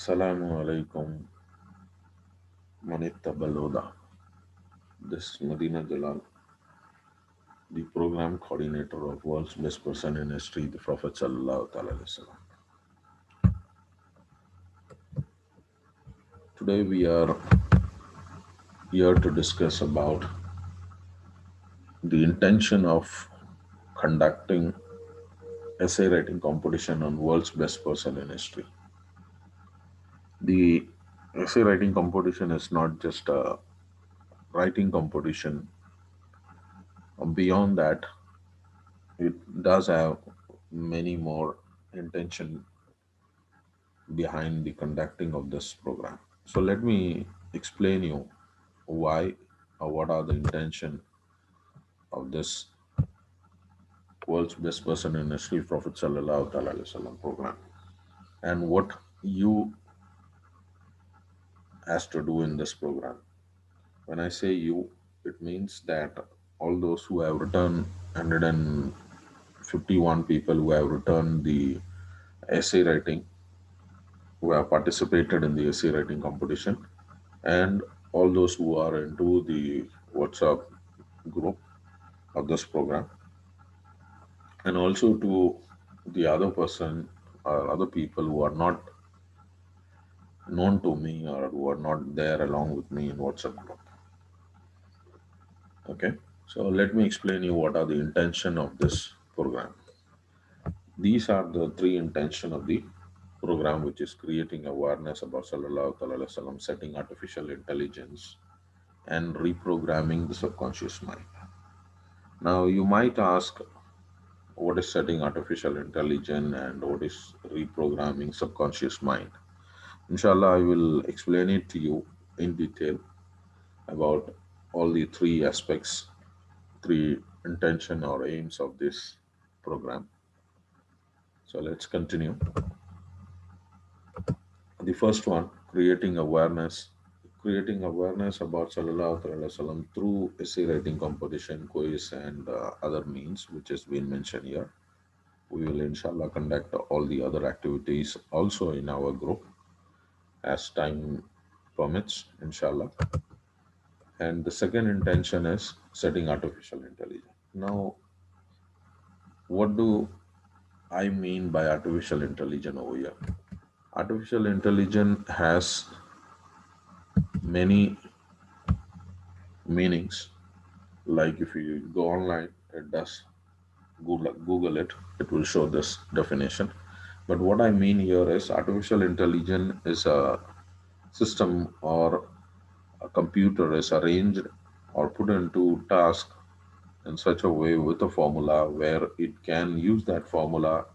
Assalamu alaikum, Manitta Baloda. This is Medina Jalal, the program coordinator of World's Best Person in History, the Prophet Sallallahu Alaihi Wasallam. Today we are here to discuss about the intention of conducting essay writing competition on World's Best Person in History. The essay writing competition is not just a writing competition. Beyond that, it does have many more intention behind the conducting of this program. So let me explain you why or what are the intention of this world's best person in history Prophet Sallallahu Alaihi Wasallam program and what you has to do in this program. When I say you, it means that all those who have returned 151 people who have returned the essay writing, who have participated in the essay writing competition, and all those who are into the WhatsApp group of this program, and also to the other person or other people who are not known to me or who are not there along with me in WhatsApp group. Okay, so let me explain you what are the intention of this program. These are the three intention of the program, which is creating awareness about Sallallahu Alaihi Wasallam, setting artificial intelligence, and reprogramming the subconscious mind. Now, you might ask, what is setting artificial intelligence and what is reprogramming subconscious mind? Inshallah, I will explain it to you in detail about all the three aspects, three intention or aims of this program. So let's continue. The first one, creating awareness about Sallallahu Alaihi Wasallam through essay writing competition, quiz, and other means, which has been mentioned here. We will inshallah conduct all the other activities also in our group as time permits, inshallah. And the second intention is setting artificial intelligence. Now, what do I mean by artificial intelligence over here? Artificial intelligence has many meanings. Like if you go online, it does Google it, it will show this definition. But what I mean here is artificial intelligence is a system or a computer is arranged or put into task in such a way with a formula where it can use that formula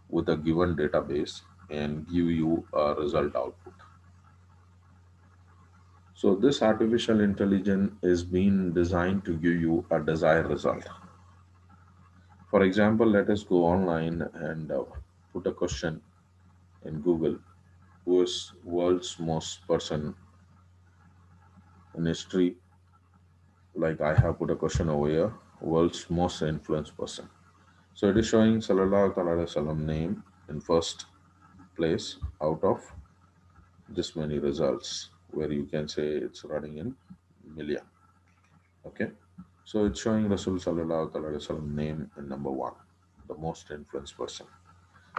with a given database and give you a result output. So this artificial intelligence is being designed to give you a desired result. For example, let us go online and put a question in Google: who is world's most person in history? Like I have put a question over here, world's most influenced person. So it is showing Sallallahu Alaihi Wasallam name in first place out of this many results, where you can say it's running in million. Okay, so it's showing Rasul Sallallahu Alaihi Wasallam name in number one, the most influenced person.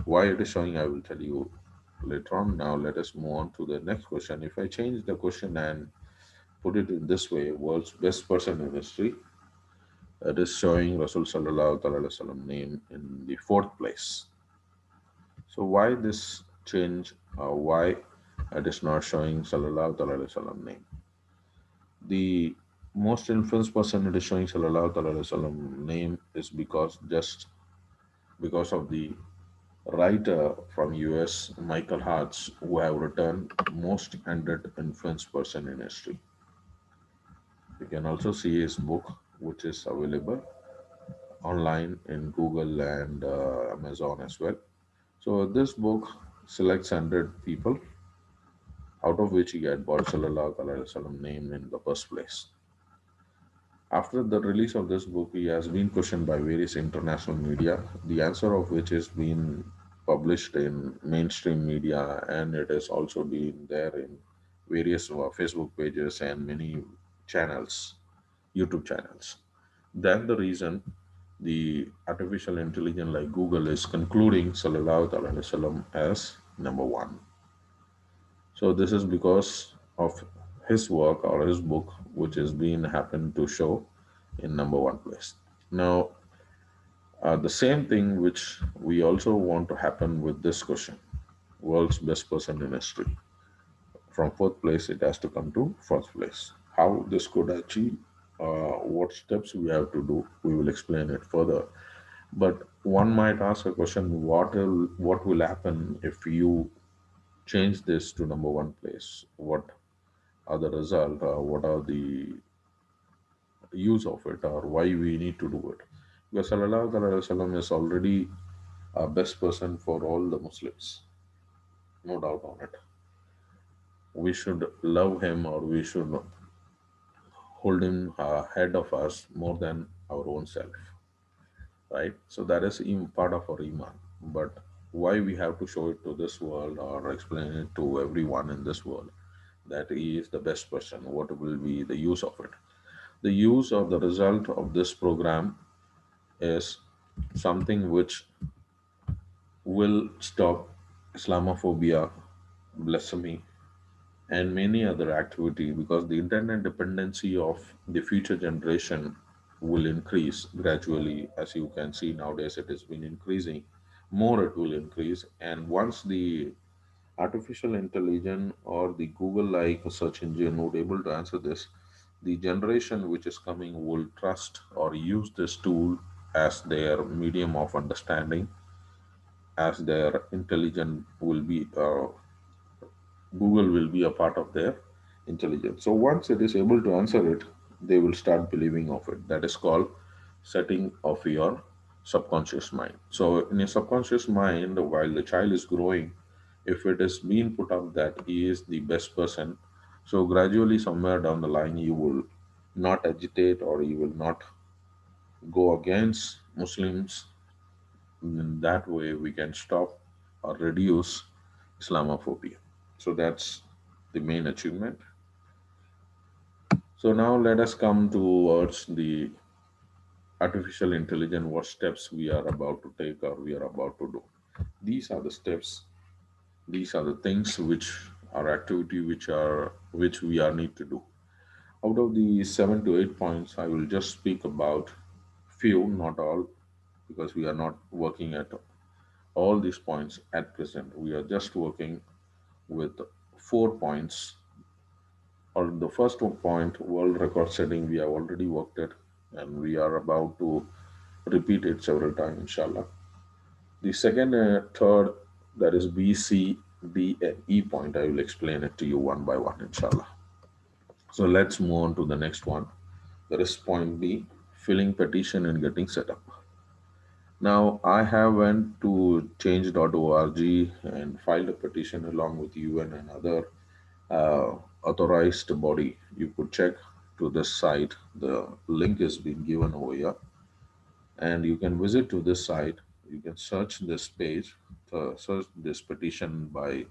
Why it is showing, I will tell you later on. Now let us move on to the next question. If I change the question and put it in this way, world's best person in history, it is showing Rasul Sallallahu Alaihi Wasallam name in the fourth place. So why this change? Why it is not showing Sallallahu Alaihi Wasallam name? The most influenced person it is showing Sallallahu Alaihi Wasallam name is because of the writer from US, Michael Hartz, who have written most 100 influenced person in history. You can also see his book, which is available online in Google and Amazon as well. So this book selects 100 people, out of which he had brought Sallallahu Alaihi Wasallam name in the first place. After the release of this book, he has been questioned by various international media, the answer of which has been published in mainstream media, and it has also been there in various Facebook pages and many channels, YouTube channels. Then the reason the artificial intelligence like Google is concluding Sallallahu Alaihi Wasallam as number one. So this is because of his work or his book, which has been happened to show in number one place. Now, the same thing which we also want to happen with this question, world's best person in history. From fourth place, it has to come to first place. How this could achieve, what steps we have to do, we will explain it further. But one might ask a question: what will happen if you change this to number one place? What are the result? What are the use of it, or why we need to do it? Because Sallallahu Alaihi Wasallam is already a best person for all the Muslims, no doubt on it. We should love him, or we should hold him ahead of us more than our own self, right? So that is part of our iman. But why we have to show it to this world or explain it to everyone in this world that he is the best person? What will be the use of it? The use or the result of this program is something which will stop Islamophobia, blasphemy, and many other activity, because the internet dependency of the future generation will increase gradually. As you can see nowadays, it has been increasing. More it will increase, and once the artificial intelligence or the Google like search engine would able to answer this, the generation which is coming will trust or use this tool as their medium of understanding, as their intelligent will be Google will be a part of their intelligence. So once it is able to answer it, they will start believing of it. That is called setting of your subconscious mind. So in your subconscious mind, while the child is growing, if it is being put up that he is the best person, so gradually somewhere down the line you will not agitate, or you will not go against Muslims. In that way we can stop or reduce Islamophobia. So that's the main achievement. So now let us come towards the artificial intelligence, what steps we are about to take or we are about to do. These are the steps, these are the things which are activity which we are need to do. Out of the 7 to 8 points, I will just speak about few, not all, because we are not working at all these points at present. We are just working with 4 points. Or the first point, world record setting, we have already worked it, and we are about to repeat it several times, inshallah. The second, third, that is B, C, D, and E point, I will explain it to you one by one, inshallah. So let's move on to the next one. That is point B, filling petition and getting set up. Now, I have went to change.org and filed a petition along with you and another authorized body. You could check to this site. The link is being given over here, and you can visit to this site. You can search this page, search this petition by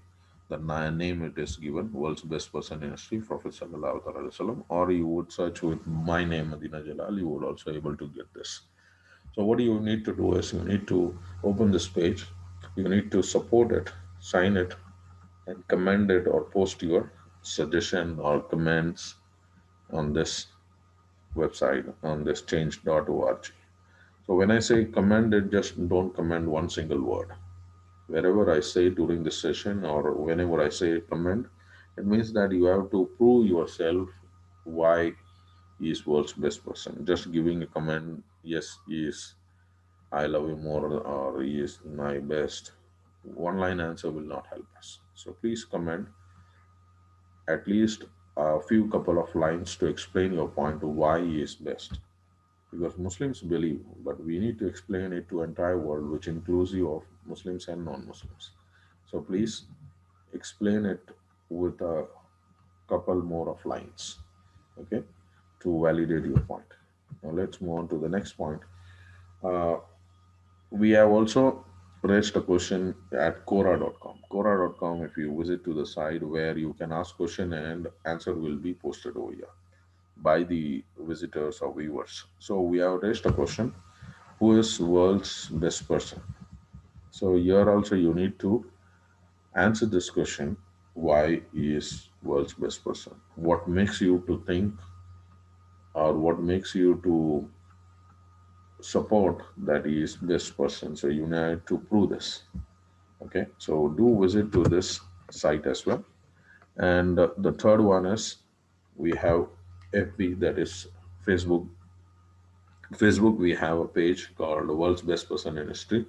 the name it is given, world's best person in history, Prophet Sallallahu Alaihi Wasallam, or you would search with my name, Medina Jalal. You would also able to get this. So what you need to do is you need to open this page. You need to support it, sign it, and comment it or post your suggestion or comments on this website, on this change.org. So when I say comment it, just don't comment one single word. Wherever I say during this session or whenever I say comment, it means that you have to prove yourself why he is world's best person. Just giving a comment, yes, he is, I love him more, or he is my best. One line answer will not help us. So please comment at least a few couple of lines to explain your point to why he is best. Because Muslims believe, but we need to explain it to entire world, which inclusive of Muslims and non-Muslims. So please explain it with a couple more of lines, okay, to validate your point. Now let's move on to the next point. Uh, we have also raised a question at Quora.com. Quora.com, if you visit to the site where you can ask question and answer will be posted over here by the visitors or viewers. So we have raised a question: who is world's best person? So here also you need to answer this question: why he is world's best person? What makes you to think, or what makes you to support that he is best person? So you need to prove this. Okay, so do visit to this site as well. And the third one is we have FB, that is Facebook. Facebook, we have a page called World's Best Person in History,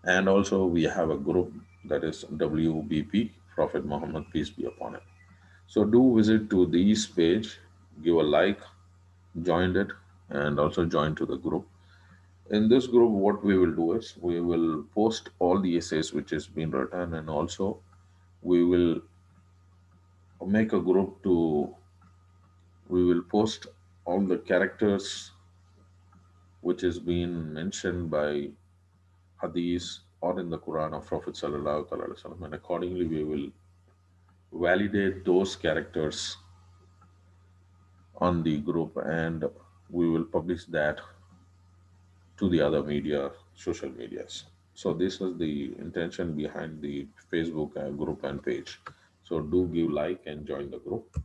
and also we have a group that is WBP, Prophet Muhammad, peace be upon him. So do visit to these page, give a like, join it, and also join to the group. In this group, what we will do is we will post all the essays which has been written, and also we will make a group to we will post all the characters which has been mentioned by hadith or in the Quran of Prophet Sallallahu Alaihi Wasallam, and accordingly we will validate those characters on the group, and we will publish that to the other media, social medias. So this is the intention behind the Facebook group and page. So do give like and join the group.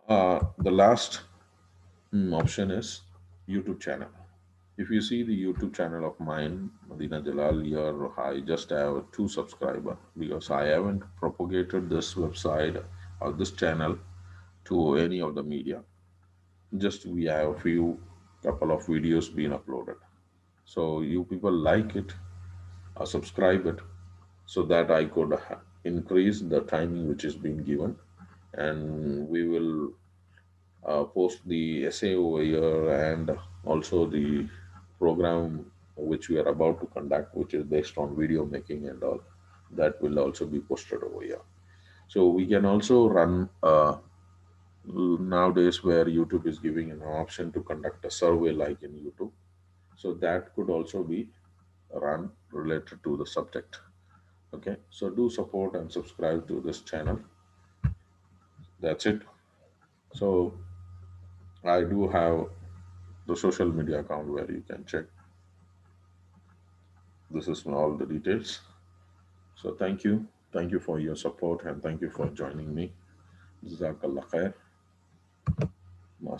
The last option is YouTube channel. If you see the YouTube channel of mine, Madina Jalal, here I just have two subscriber because I haven't propagated this website or this channel to any of the media. Just we have a few couple of videos being uploaded. So you people like it or subscribe it so that I could increase the timing which is being given, and we will post the essay over here, and also the program which we are about to conduct, which is based on video making and all, that will also be posted over here. So we can also run nowadays where YouTube is giving an option to conduct a survey like in YouTube. So that could also be run related to the subject. Okay, so do support and subscribe to this channel. That's it. So I do have the social media account where you can check. This is all the details. So thank you. Thank you for your support and thank you for joining me. Jazakallah khair. Ma